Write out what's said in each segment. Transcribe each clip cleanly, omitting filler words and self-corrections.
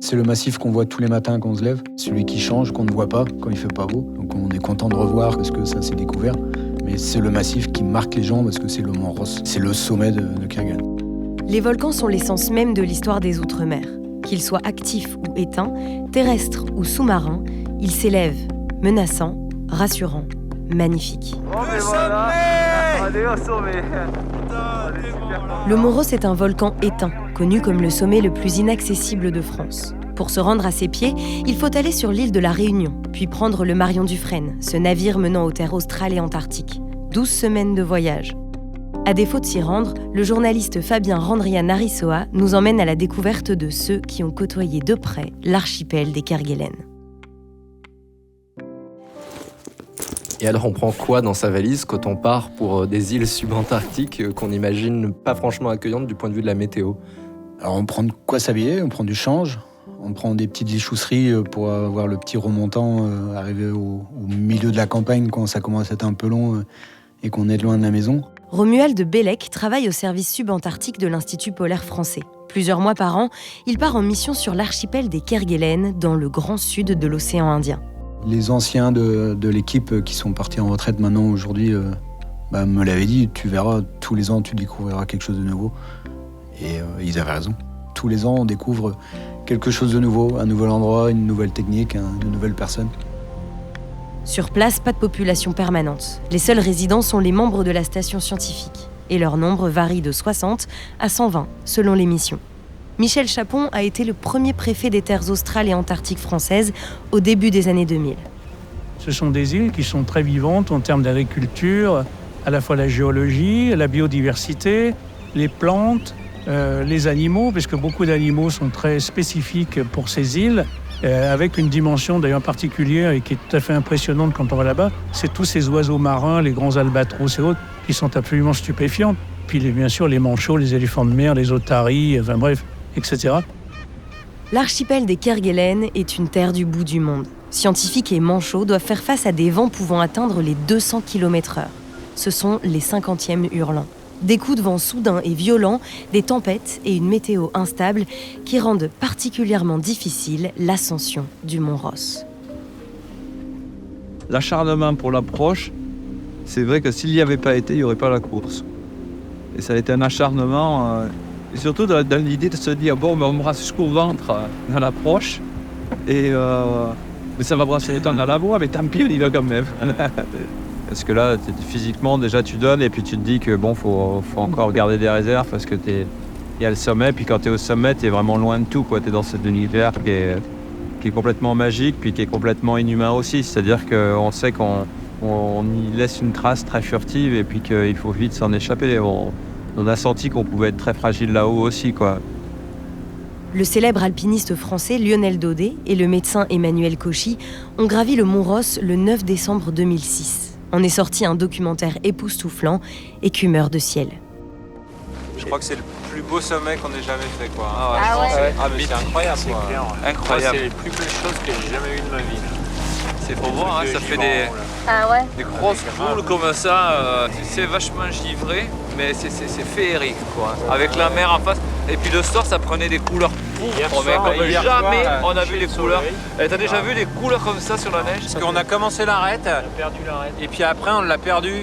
C'est le massif qu'on voit tous les matins quand on se lève, celui qui change, qu'on ne voit pas quand il fait pas beau. Donc on est content de revoir parce que ça s'est découvert. Mais c'est le massif qui marque les gens parce que c'est le Mont Ross. C'est le sommet de Kerguelen. Les volcans sont l'essence même de l'histoire des Outre-mer. Qu'ils soient actifs ou éteints, terrestres ou sous-marins, ils s'élèvent, menaçants, rassurants, magnifiques. Le Mont Ross est un volcan éteint, connu comme le sommet le plus inaccessible de France. Pour se rendre à ses pieds, il faut aller sur l'île de la Réunion, puis prendre le Marion Dufresne, ce navire menant aux terres australes et antarctiques. 12 semaines de voyage. À défaut de s'y rendre, le journaliste Fabien Randrian-Arissoa nous emmène à la découverte de ceux qui ont côtoyé de près l'archipel des Kerguelen. Et alors on prend quoi dans sa valise quand on part pour des îles subantarctiques qu'on n'imagine pas franchement accueillantes du point de vue de la météo ? Alors on prend de quoi s'habiller, on prend du change, on prend des petites échousseries pour avoir le petit remontant, arriver au milieu de la campagne quand ça commence à être un peu long et qu'on est loin de la maison. Romuald Bellec travaille au service subantarctique de l'Institut polaire français. Plusieurs mois par an, il part en mission sur l'archipel des Kerguelen, dans le grand sud de l'océan Indien. Les anciens de l'équipe qui sont partis en retraite maintenant aujourd'hui me l'avaient dit, tu verras, tous les ans tu découvriras quelque chose de nouveau. Et ils avaient raison. Tous les ans on découvre quelque chose de nouveau, un nouvel endroit, une nouvelle technique, de nouvelles personnes. Sur place, pas de population permanente. Les seuls résidents sont les membres de la station scientifique. Et leur nombre varie de 60 à 120 selon les missions. Michel Chapon a été le premier préfet des terres australes et antarctiques françaises au début des années 2000. Ce sont des îles qui sont très vivantes en termes d'agriculture, à la fois la géologie, la biodiversité, les plantes, les animaux, puisque beaucoup d'animaux sont très spécifiques pour ces îles, avec une dimension d'ailleurs particulière et qui est tout à fait impressionnante quand on va là-bas, c'est tous ces oiseaux marins, les grands albatros et autres, qui sont absolument stupéfiants. Puis bien sûr les manchots, les éléphants de mer, les otaries, enfin bref, etc. L'archipel des Kerguelen est une terre du bout du monde. Scientifiques et manchots doivent faire face à des vents pouvant atteindre les 200 km/h. Ce sont les 50e hurlants. Des coups de vent soudains et violents, des tempêtes et une météo instable qui rendent particulièrement difficile l'ascension du Mont Ross. L'acharnement pour l'approche, c'est vrai que s'il n'y avait pas été, il n'y aurait pas la course. Et ça a été un acharnement, et surtout dans l'idée de se dire, bon, on me brasse jusqu'au ventre dans l'approche, et mais ça va brasser les temps dans la voie, mais tant pis, on y va quand même. Parce que là, physiquement, déjà, tu donnes, et puis tu te dis que bon, faut encore garder des réserves, parce que il y a le sommet, puis quand tu es au sommet, tu es vraiment loin de tout, quoi. Tu es dans cet univers qui est complètement magique, puis qui est complètement inhumain aussi. C'est-à-dire qu'on sait qu'on y laisse une trace très furtive, et puis qu'il faut vite s'en échapper. On a senti qu'on pouvait être très fragile là-haut aussi, quoi. Le célèbre alpiniste français Lionel Daudet et le médecin Emmanuel Cauchy ont gravi le Mont Ross le 9 décembre 2006. En est sorti un documentaire époustouflant, Écumeur de ciel. Je crois que c'est le plus beau sommet qu'on ait jamais fait, quoi. Mais c'est incroyable, c'est quoi. clair, ouais. Incroyable. C'est les plus belles choses que j'ai jamais eues de ma vie. C'est pour voir, hein, ça fait des grosses boules comme ça, c'est vachement givré, mais c'est féerique, quoi. Avec la mer en face. Et puis le soir, ça prenait des couleurs pourpres, mais jamais on a vu des couleurs. T'as déjà vu des couleurs comme ça sur la neige? Parce qu'on a commencé l'arête, et puis après on l'a perdu.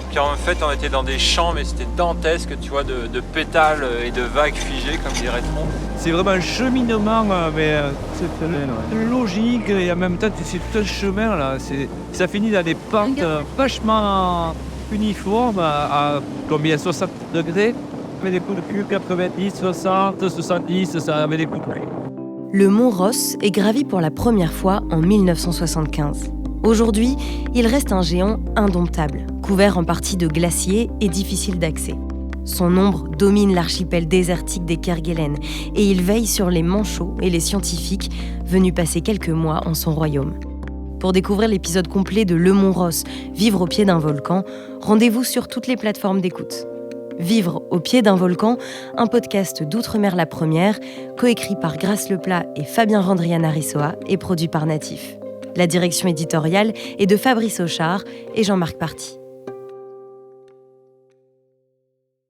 Puis en fait, on était dans des champs, mais c'était dantesque, tu vois, de pétales et de vagues figées, comme dirait-on. C'est vraiment un cheminement, mais c'est logique, et en même temps, c'est tout un chemin, là. Ça finit dans des pentes vachement uniformes, à combien, 60 degrés, avec des coups de cul, 90, 60, 70, ça avait des coups de cul. Le Mont Ross est gravi pour la première fois en 1975. Aujourd'hui, il reste un géant indomptable, couvert en partie de glaciers et difficile d'accès. Son ombre domine l'archipel désertique des Kerguelen et il veille sur les manchots et les scientifiques venus passer quelques mois en son royaume. Pour découvrir l'épisode complet de Le Mont Ross, Vivre au pied d'un volcan, rendez-vous sur toutes les plateformes d'écoute. Vivre au pied d'un volcan, un podcast d'Outre-mer la Première, coécrit par Grace Leplat et Fabien Randrian-Arissoa et produit par Natif. La direction éditoriale est de Fabrice Auchard et Jean-Marc Party.